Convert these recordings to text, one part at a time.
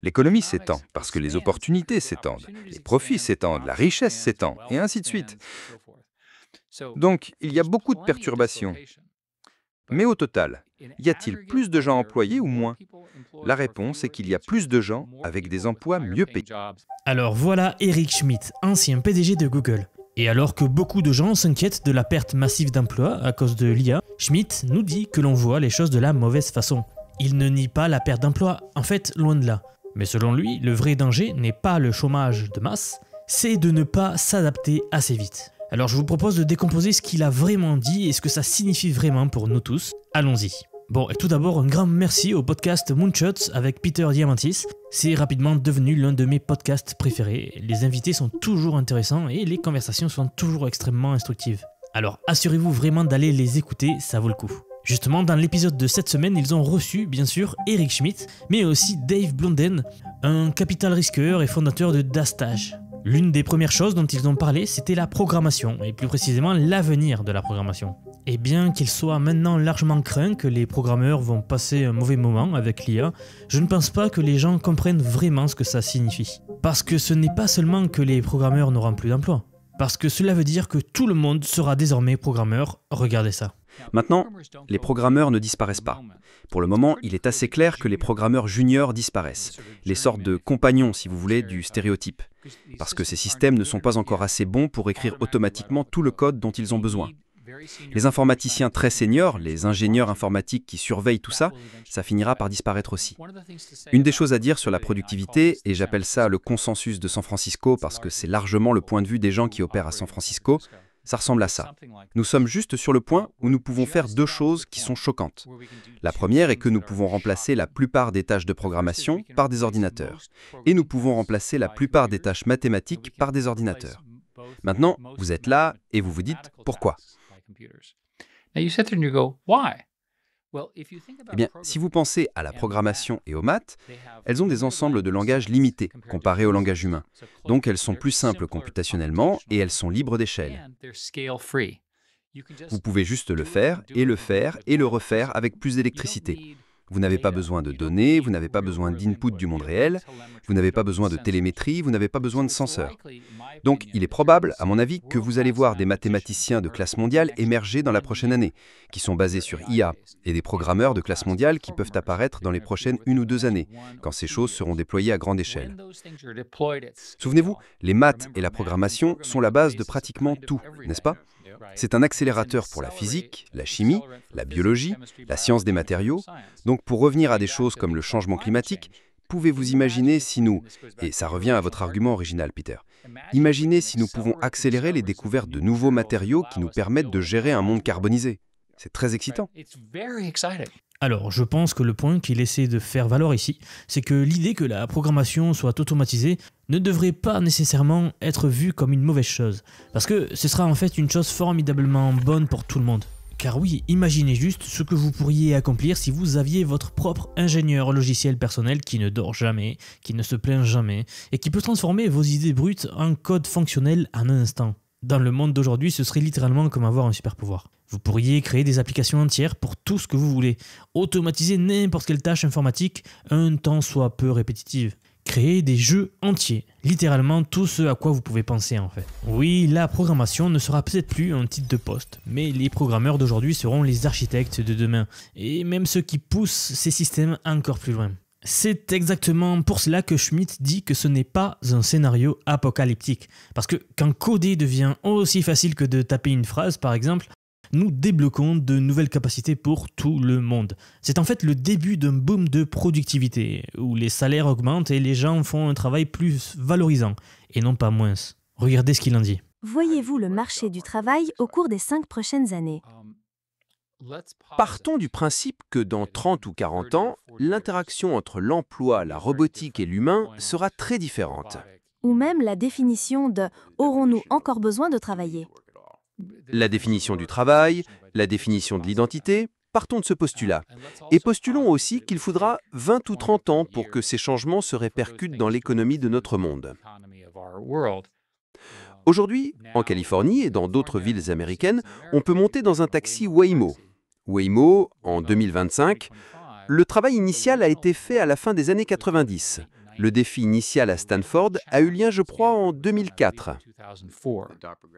L'économie s'étend parce que les opportunités s'étendent, les profits s'étendent, la richesse s'étend, et ainsi de suite. Donc, il y a beaucoup de perturbations. Mais au total, y a-t-il plus de gens employés ou moins? La réponse est qu'il y a plus de gens avec des emplois mieux payés. Alors voilà Eric Schmidt, ancien PDG de Google. Et alors que beaucoup de gens s'inquiètent de la perte massive d'emplois à cause de l'IA, Schmidt nous dit que l'on voit les choses de la mauvaise façon. Il ne nie pas la perte d'emplois, en fait, loin de là. Mais selon lui, le vrai danger n'est pas le chômage de masse, c'est de ne pas s'adapter assez vite. Alors je vous propose de décomposer ce qu'il a vraiment dit et ce que ça signifie vraiment pour nous tous. Allons-y. Bon, et tout d'abord, un grand merci au podcast Moonshots avec Peter Diamandis. C'est rapidement devenu l'un de mes podcasts préférés. Les invités sont toujours intéressants et les conversations sont toujours extrêmement instructives. Alors assurez-vous vraiment d'aller les écouter, ça vaut le coup. Justement, dans l'épisode de cette semaine, ils ont reçu, bien sûr, Eric Schmidt, mais aussi Dave Blondin, un capital risqueur et fondateur de Dastage. L'une des premières choses dont ils ont parlé, c'était la programmation, et plus précisément l'avenir de la programmation. Et bien qu'il soit maintenant largement craint que les programmeurs vont passer un mauvais moment avec l'IA, je ne pense pas que les gens comprennent vraiment ce que ça signifie. Parce que ce n'est pas seulement que les programmeurs n'auront plus d'emploi. Parce que cela veut dire que tout le monde sera désormais programmeur, regardez ça. Maintenant, les programmeurs ne disparaissent pas. Pour le moment, il est assez clair que les programmeurs juniors disparaissent, les sortes de compagnons, si vous voulez, du stéréotype, parce que ces systèmes ne sont pas encore assez bons pour écrire automatiquement tout le code dont ils ont besoin. Les informaticiens très seniors, les ingénieurs informatiques qui surveillent tout ça, ça finira par disparaître aussi. Une des choses à dire sur la productivité, et j'appelle ça le consensus de San Francisco parce que c'est largement le point de vue des gens qui opèrent à San Francisco, ça ressemble à ça. Nous sommes juste sur le point où nous pouvons faire deux choses qui sont choquantes. La première est que nous pouvons remplacer la plupart des tâches de programmation par des ordinateurs. Et nous pouvons remplacer la plupart des tâches mathématiques par des ordinateurs. Maintenant, vous êtes là et vous vous dites pourquoi? Eh bien, si vous pensez à la programmation et aux maths, elles ont des ensembles de langages limités comparés au langage humain. Donc elles sont plus simples computationnellement et elles sont libres d'échelle. Vous pouvez juste le faire et le refaire avec plus d'électricité. Vous n'avez pas besoin de données, vous n'avez pas besoin d'input du monde réel, vous n'avez pas besoin de télémétrie, vous n'avez pas besoin de senseurs. Donc il est probable, à mon avis, que vous allez voir des mathématiciens de classe mondiale émerger dans la prochaine année, qui sont basés sur IA, et des programmeurs de classe mondiale qui peuvent apparaître dans les prochaines 1 ou 2 années, quand ces choses seront déployées à grande échelle. Souvenez-vous, les maths et la programmation sont la base de pratiquement tout, n'est-ce pas? C'est un accélérateur pour la physique, la chimie, la biologie, la science des matériaux. Donc pour revenir à des choses comme le changement climatique, pouvez-vous imaginer si nous, et ça revient à votre argument original Peter, imaginez si nous pouvons accélérer les découvertes de nouveaux matériaux qui nous permettent de gérer un monde carbonisé. C'est très excitant. Alors, je pense que le point qu'il essaie de faire valoir ici, c'est que l'idée que la programmation soit automatisée ne devrait pas nécessairement être vue comme une mauvaise chose, parce que ce sera en fait une chose formidablement bonne pour tout le monde. Car oui, imaginez juste ce que vous pourriez accomplir si vous aviez votre propre ingénieur logiciel personnel qui ne dort jamais, qui ne se plaint jamais, et qui peut transformer vos idées brutes en code fonctionnel en un instant. Dans le monde d'aujourd'hui, ce serait littéralement comme avoir un super pouvoir. Vous pourriez créer des applications entières pour tout ce que vous voulez, automatiser n'importe quelle tâche informatique, un temps soit peu répétitive. Créer des jeux entiers, littéralement tout ce à quoi vous pouvez penser en fait. Oui, la programmation ne sera peut-être plus un titre de poste, mais les programmeurs d'aujourd'hui seront les architectes de demain, et même ceux qui poussent ces systèmes encore plus loin. C'est exactement pour cela que Schmidt dit que ce n'est pas un scénario apocalyptique, parce que quand coder devient aussi facile que de taper une phrase par exemple, nous débloquons de nouvelles capacités pour tout le monde. C'est en fait le début d'un boom de productivité, où les salaires augmentent et les gens font un travail plus valorisant, et non pas moins. Regardez ce qu'il en dit. Voyez-vous le marché du travail au cours des 5 prochaines années? Partons du principe que dans 30 ou 40 ans, l'interaction entre l'emploi, la robotique et l'humain sera très différente. Ou même la définition de « aurons-nous encore besoin de travailler ?» La définition du travail, la définition de l'identité, partons de ce postulat. Et postulons aussi qu'il faudra 20 ou 30 ans pour que ces changements se répercutent dans l'économie de notre monde. Aujourd'hui, en Californie et dans d'autres villes américaines, on peut monter dans un taxi Waymo. Waymo, en 2025, le travail initial a été fait à la fin des années 90. Le défi initial à Stanford a eu lieu, je crois, en 2004.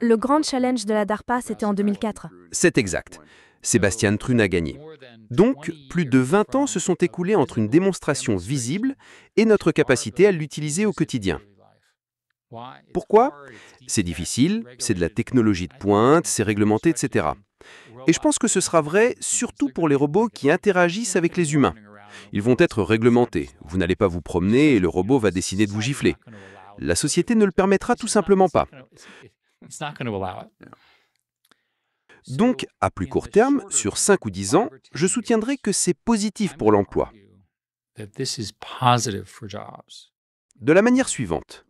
Le grand challenge de la DARPA, c'était en 2004. C'est exact. Sébastien Thrun a gagné. Donc, plus de 20 ans se sont écoulés entre une démonstration visible et notre capacité à l'utiliser au quotidien. Pourquoi? C'est difficile, c'est de la technologie de pointe, c'est réglementé, etc. Et je pense que ce sera vrai surtout pour les robots qui interagissent avec les humains. Ils vont être réglementés. Vous n'allez pas vous promener et le robot va décider de vous gifler. La société ne le permettra tout simplement pas. Donc, à plus court terme, sur 5 ou 10 ans, je soutiendrai que c'est positif pour l'emploi. De la manière suivante.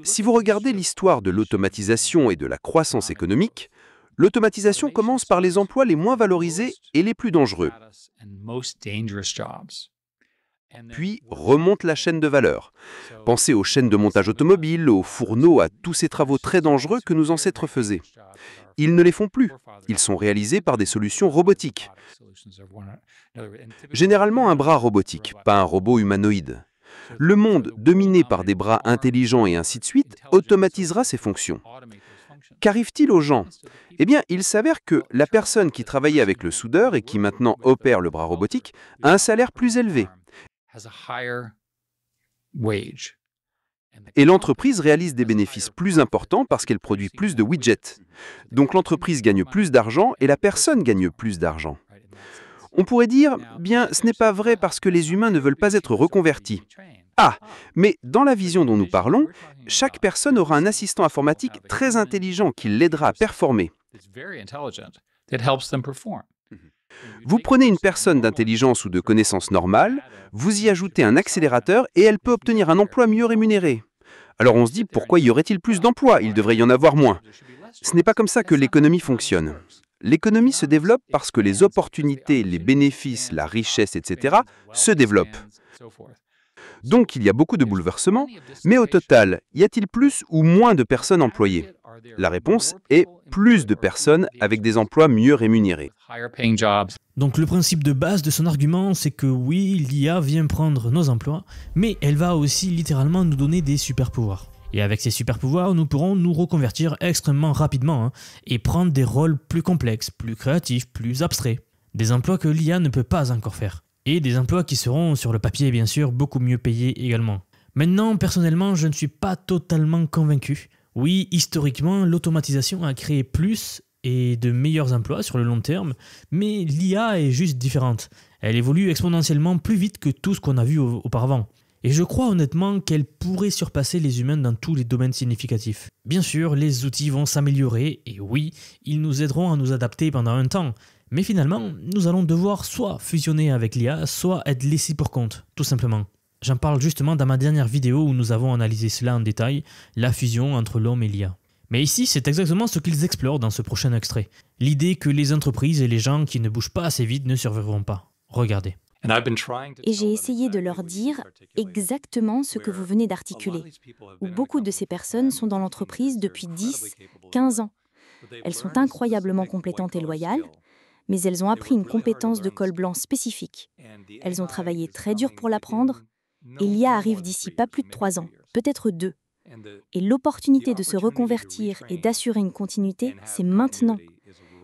Si vous regardez l'histoire de l'automatisation et de la croissance économique, l'automatisation commence par les emplois les moins valorisés et les plus dangereux. Puis remonte la chaîne de valeur. Pensez aux chaînes de montage automobile, aux fourneaux, à tous ces travaux très dangereux que nos ancêtres faisaient. Ils ne les font plus. Ils sont réalisés par des solutions robotiques. Généralement un bras robotique, pas un robot humanoïde. Le monde, dominé par des bras intelligents et ainsi de suite, automatisera ces fonctions. Qu'arrive-t-il aux gens? Eh bien, il s'avère que la personne qui travaillait avec le soudeur et qui maintenant opère le bras robotique a un salaire plus élevé. Et l'entreprise réalise des bénéfices plus importants parce qu'elle produit plus de widgets. Donc l'entreprise gagne plus d'argent et la personne gagne plus d'argent. On pourrait dire, bien, ce n'est pas vrai parce que les humains ne veulent pas être reconvertis. Ah, mais dans la vision dont nous parlons, chaque personne aura un assistant informatique très intelligent qui l'aidera à performer. Vous prenez une personne d'intelligence ou de connaissance normale, vous y ajoutez un accélérateur et elle peut obtenir un emploi mieux rémunéré. Alors on se dit, pourquoi y aurait-il plus d'emplois? Il devrait y en avoir moins. Ce n'est pas comme ça que l'économie fonctionne. L'économie se développe parce que les opportunités, les bénéfices, la richesse, etc. se développent. Donc il y a beaucoup de bouleversements, mais au total, y a-t-il plus ou moins de personnes employées? La réponse est plus de personnes avec des emplois mieux rémunérés. Donc le principe de base de son argument, c'est que oui, l'IA vient prendre nos emplois, mais elle va aussi littéralement nous donner des super-pouvoirs. Et avec ces super-pouvoirs, nous pourrons nous reconvertir extrêmement rapidement et prendre des rôles plus complexes, plus créatifs, plus abstraits. Des emplois que l'IA ne peut pas encore faire. Et des emplois qui seront, sur le papier bien sûr, beaucoup mieux payés également. Maintenant, personnellement, je ne suis pas totalement convaincu. Oui, historiquement, l'automatisation a créé plus et de meilleurs emplois sur le long terme, mais l'IA est juste différente. Elle évolue exponentiellement plus vite que tout ce qu'on a vu auparavant. Et je crois honnêtement qu'elle pourrait surpasser les humains dans tous les domaines significatifs. Bien sûr, les outils vont s'améliorer, et oui, ils nous aideront à nous adapter pendant un temps. Mais finalement, nous allons devoir soit fusionner avec l'IA, soit être laissés pour compte, tout simplement. J'en parle justement dans ma dernière vidéo où nous avons analysé cela en détail, la fusion entre l'homme et l'IA. Mais ici, c'est exactement ce qu'ils explorent dans ce prochain extrait. L'idée que les entreprises et les gens qui ne bougent pas assez vite ne survivront pas. Regardez. Et j'ai essayé de leur dire exactement ce que vous venez d'articuler, où beaucoup de ces personnes sont dans l'entreprise depuis 10, 15 ans. Elles sont incroyablement compétentes et loyales, mais elles ont appris une compétence de col blanc spécifique. Elles ont travaillé très dur pour l'apprendre, et l'IA arrive d'ici pas plus de 3 ans, peut-être 2. Et l'opportunité de se reconvertir et d'assurer une continuité, c'est maintenant.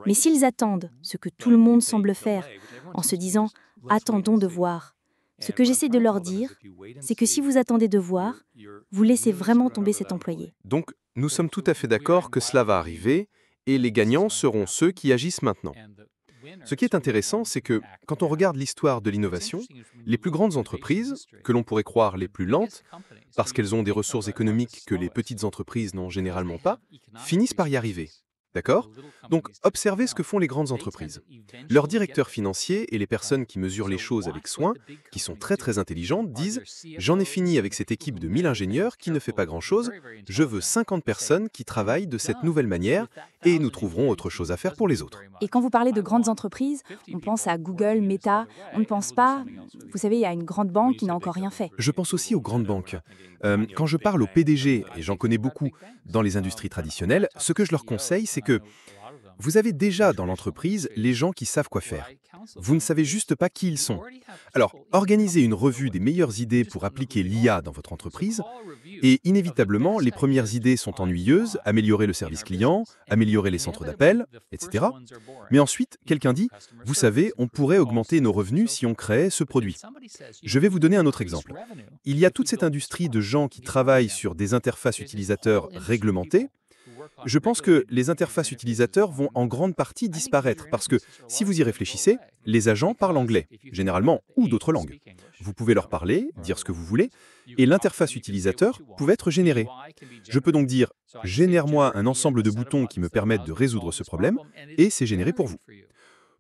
Mais s'ils attendent, ce que tout le monde semble faire, en se disant « attendons de voir », ce que j'essaie de leur dire, c'est que si vous attendez de voir, vous laissez vraiment tomber cet employé. Donc, nous sommes tout à fait d'accord que cela va arriver, et les gagnants seront ceux qui agissent maintenant. Ce qui est intéressant, c'est que, quand on regarde l'histoire de l'innovation, les plus grandes entreprises, que l'on pourrait croire les plus lentes, parce qu'elles ont des ressources économiques que les petites entreprises n'ont généralement pas, finissent par y arriver. D'accord? Donc, observez ce que font les grandes entreprises. Leurs directeurs financiers et les personnes qui mesurent les choses avec soin, qui sont très très intelligentes, disent « J'en ai fini avec cette équipe de 1000 ingénieurs qui ne fait pas grand-chose, je veux 50 personnes qui travaillent de cette nouvelle manière et nous trouverons autre chose à faire pour les autres. » Et quand vous parlez de grandes entreprises, on pense à Google, Meta, on ne pense pas, vous savez, il y a une grande banque qui n'a encore rien fait. Je pense aussi aux grandes banques. Quand je parle aux PDG, et j'en connais beaucoup dans les industries traditionnelles, ce que je leur conseille, c'est que Vous avez déjà dans l'entreprise les gens qui savent quoi faire. Vous ne savez juste pas qui ils sont. Alors, organisez une revue des meilleures idées pour appliquer l'IA dans votre entreprise. Et inévitablement, les premières idées sont ennuyeuses, améliorer le service client, améliorer les centres d'appel, etc. Mais ensuite, quelqu'un dit, vous savez, on pourrait augmenter nos revenus si on créait ce produit. Je vais vous donner un autre exemple. Il y a toute cette industrie de gens qui travaillent sur des interfaces utilisateurs réglementées. Je pense que les interfaces utilisateurs vont en grande partie disparaître parce que, si vous y réfléchissez, les agents parlent anglais, généralement, ou d'autres langues. Vous pouvez leur parler, dire ce que vous voulez, et l'interface utilisateur peut être générée. Je peux donc dire « Génère-moi un ensemble de boutons qui me permettent de résoudre ce problème » et c'est généré pour vous.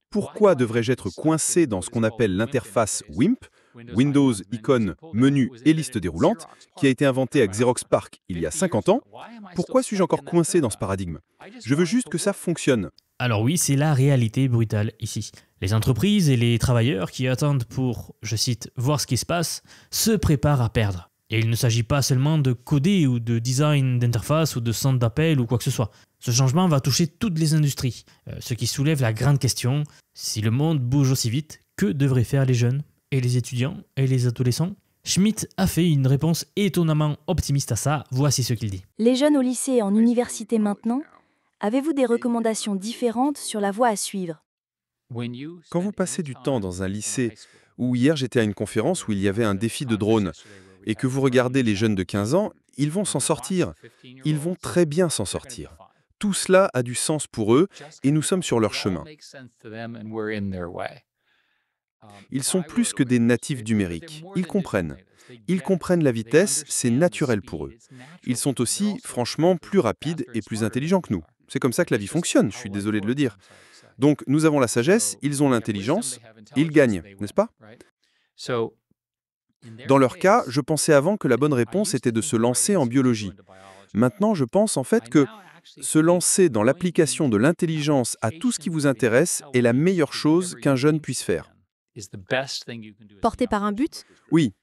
Pourquoi devrais-je être coincé dans ce qu'on appelle l'interface WIMP, Windows, icône, menu et liste déroulante, qui a été inventée à Xerox PARC il y a 50 ans? Pourquoi suis-je encore coincé dans ce paradigme? Je veux juste que ça fonctionne. Alors oui, c'est la réalité brutale ici. Les entreprises et les travailleurs qui attendent pour, je cite, voir ce qui se passe, se préparent à perdre. Et il ne s'agit pas seulement de coder ou de design d'interface ou de centre d'appel ou quoi que ce soit. Ce changement va toucher toutes les industries, ce qui soulève la grande question, si le monde bouge aussi vite, que devraient faire les jeunes et les étudiants et les adolescents? Schmitt a fait une réponse étonnamment optimiste à ça, voici ce qu'il dit. Les jeunes au lycée et en université maintenant, avez-vous des recommandations différentes sur la voie à suivre? Quand vous passez du temps dans un lycée, ou hier j'étais à une conférence où il y avait un défi de drone, et que vous regardez les jeunes de 15 ans, ils vont s'en sortir. Ils vont très bien s'en sortir. Tout cela a du sens pour eux, et nous sommes sur leur chemin. Ils sont plus que des natifs numériques. Ils comprennent. Ils comprennent la vitesse, c'est naturel pour eux. Ils sont aussi, franchement, plus rapides et plus intelligents que nous. C'est comme ça que la vie fonctionne, je suis désolé de le dire. Donc, nous avons la sagesse, ils ont l'intelligence, ils gagnent, n'est-ce pas? Dans leur cas, je pensais avant que la bonne réponse était de se lancer en biologie. Maintenant, je pense en fait que se lancer dans l'application de l'intelligence à tout ce qui vous intéresse est la meilleure chose qu'un jeune puisse faire. Porté par un but? Oui,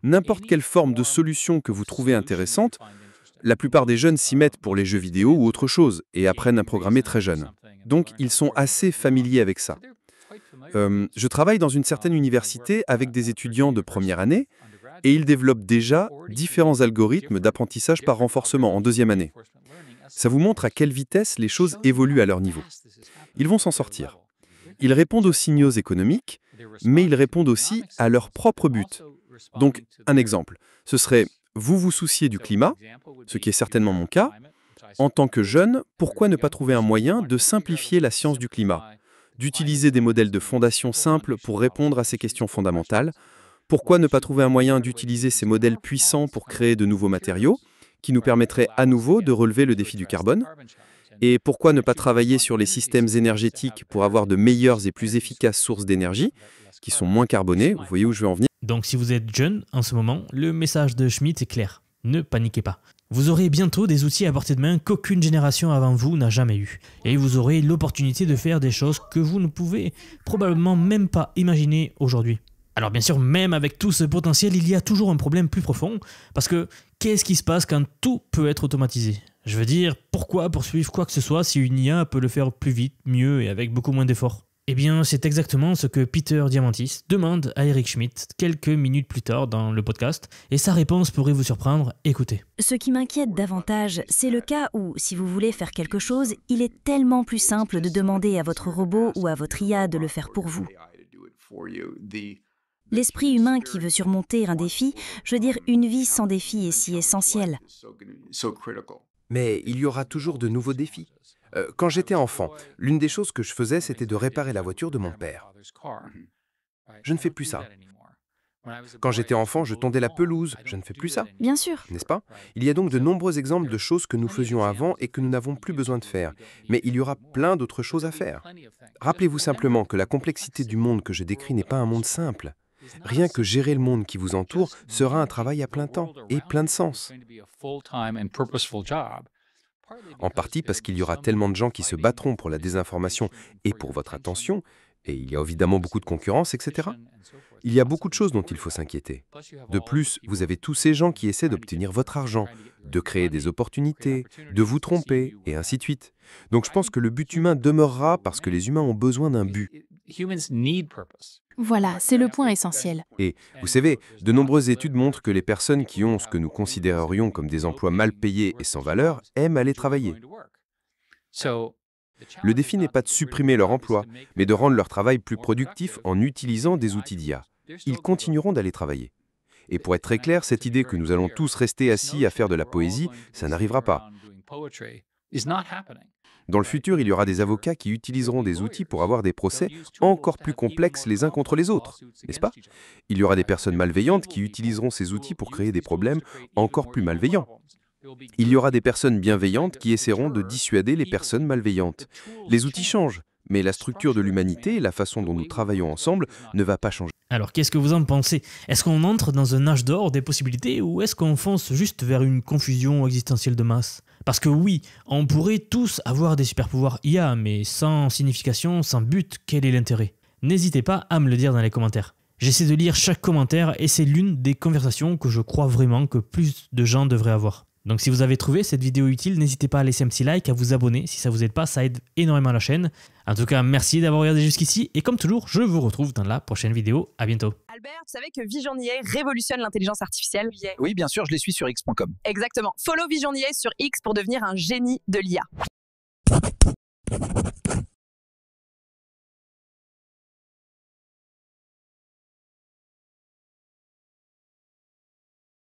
n'importe quelle forme de solution que vous trouvez intéressante, la plupart des jeunes s'y mettent pour les jeux vidéo ou autre chose et apprennent à programmer très jeunes. Donc, ils sont assez familiers avec ça. Je travaille dans une certaine université avec des étudiants de première année et ils développent déjà différents algorithmes d'apprentissage par renforcement en deuxième année. Ça vous montre à quelle vitesse les choses évoluent à leur niveau. Ils vont s'en sortir. Ils répondent aux signaux économiques, mais ils répondent aussi à leur propre but. Donc, un exemple, ce serait « vous vous souciez du climat », ce qui est certainement mon cas. En tant que jeune, pourquoi ne pas trouver un moyen de simplifier la science du climat, d'utiliser des modèles de fondation simples pour répondre à ces questions fondamentales? Pourquoi ne pas trouver un moyen d'utiliser ces modèles puissants pour créer de nouveaux matériaux qui nous permettraient à nouveau de relever le défi du carbone? Et pourquoi ne pas travailler sur les systèmes énergétiques pour avoir de meilleures et plus efficaces sources d'énergie qui sont moins carbonées? Vous voyez où je veux en venir? Donc si vous êtes jeune en ce moment, le message de Schmitt est clair. Ne paniquez pas. Vous aurez bientôt des outils à portée de main qu'aucune génération avant vous n'a jamais eu. Et vous aurez l'opportunité de faire des choses que vous ne pouvez probablement même pas imaginer aujourd'hui. Alors bien sûr, même avec tout ce potentiel, il y a toujours un problème plus profond, parce que qu'est-ce qui se passe quand tout peut être automatisé? Je veux dire, pourquoi poursuivre quoi que ce soit si une IA peut le faire plus vite, mieux et avec beaucoup moins d'efforts? Eh bien, c'est exactement ce que Peter Diamandis demande à Eric Schmitt quelques minutes plus tard dans le podcast, et sa réponse pourrait vous surprendre. Écoutez. Ce qui m'inquiète davantage, c'est le cas où, si vous voulez faire quelque chose, il est tellement plus simple de demander à votre robot ou à votre IA de le faire pour vous. L'esprit humain qui veut surmonter un défi, je veux dire, une vie sans défi est si essentielle. Mais il y aura toujours de nouveaux défis. Quand j'étais enfant, l'une des choses que je faisais, c'était de réparer la voiture de mon père. Je ne fais plus ça. Quand j'étais enfant, je tondais la pelouse. Je ne fais plus ça. Bien sûr. N'est-ce pas? Il y a donc de nombreux exemples de choses que nous faisions avant et que nous n'avons plus besoin de faire. Mais il y aura plein d'autres choses à faire. Rappelez-vous simplement que la complexité du monde que je décris n'est pas un monde simple. Rien que gérer le monde qui vous entoure sera un travail à plein temps et plein de sens. En partie parce qu'il y aura tellement de gens qui se battront pour la désinformation et pour votre attention, et il y a évidemment beaucoup de concurrence, etc. Il y a beaucoup de choses dont il faut s'inquiéter. De plus, vous avez tous ces gens qui essaient d'obtenir votre argent, de créer des opportunités, de vous tromper, et ainsi de suite. Donc je pense que le but humain demeurera parce que les humains ont besoin d'un but. Voilà, c'est le point essentiel. Et vous savez, de nombreuses études montrent que les personnes qui ont ce que nous considérerions comme des emplois mal payés et sans valeur aiment aller travailler. Le défi n'est pas de supprimer leur emploi, mais de rendre leur travail plus productif en utilisant des outils d'IA. Ils continueront d'aller travailler. Et pour être très clair, cette idée que nous allons tous rester assis à faire de la poésie, ça n'arrivera pas. Dans le futur, il y aura des avocats qui utiliseront des outils pour avoir des procès encore plus complexes les uns contre les autres, n'est-ce pas? Il y aura des personnes malveillantes qui utiliseront ces outils pour créer des problèmes encore plus malveillants. Il y aura des personnes bienveillantes qui essaieront de dissuader les personnes malveillantes. Les outils changent, mais la structure de l'humanité et la façon dont nous travaillons ensemble ne va pas changer. Alors, qu'est-ce que vous en pensez? Est-ce qu'on entre dans un âge d'or des possibilités ou est-ce qu'on fonce juste vers une confusion existentielle de masse? Parce que oui, on pourrait tous avoir des super-pouvoirs IA, mais sans signification, sans but, quel est l'intérêt? N'hésitez pas à me le dire dans les commentaires. J'essaie de lire chaque commentaire et c'est l'une des conversations que je crois vraiment que plus de gens devraient avoir. Donc si vous avez trouvé cette vidéo utile, n'hésitez pas à laisser un petit like, à vous abonner. Si ça vous aide pas, ça aide énormément la chaîne. En tout cas, merci d'avoir regardé jusqu'ici. Et comme toujours, je vous retrouve dans la prochaine vidéo. À bientôt. Albert, tu savais que Vision IA révolutionne l'intelligence artificielle? Oui, bien sûr, je les suis sur x.com. Exactement. Follow Vision IA sur X pour devenir un génie de l'IA.